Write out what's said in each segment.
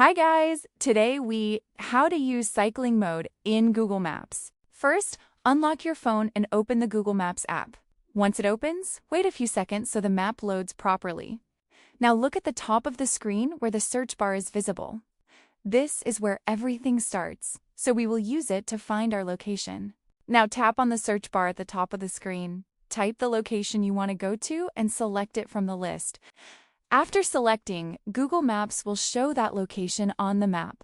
Hi guys! Today how to use cycling mode in Google Maps. First, unlock your phone and open the Google Maps app. Once it opens, wait a few seconds so the map loads properly. Now look at the top of the screen where the search bar is visible. This is where everything starts, so we will use it to find our location. Now tap on the search bar at the top of the screen. Type the location you want to go to and select it from the list. After selecting, Google Maps will show that location on the map.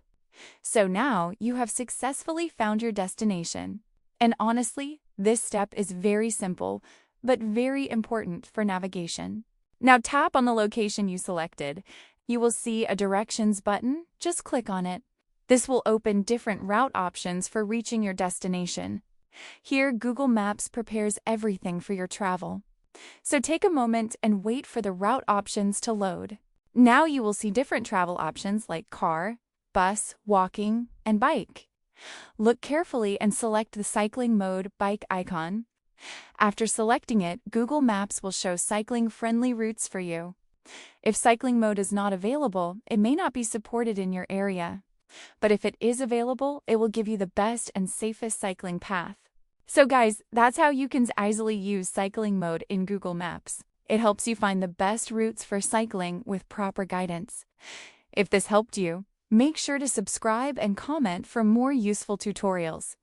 So now you have successfully found your destination. And honestly, this step is very simple, but very important for navigation. Now tap on the location you selected. You will see a directions button. Just click on it. This will open different route options for reaching your destination. Here, Google Maps prepares everything for your travel. So take a moment and wait for the route options to load. Now you will see different travel options like car, bus, walking, and bike. Look carefully and select the cycling mode bike icon. After selecting it, Google Maps will show cycling-friendly routes for you. If cycling mode is not available, it may not be supported in your area. But if it is available, it will give you the best and safest cycling path. So guys, that's how you can easily use cycling mode in Google Maps. It helps you find the best routes for cycling with proper guidance. If this helped you, make sure to subscribe and comment for more useful tutorials.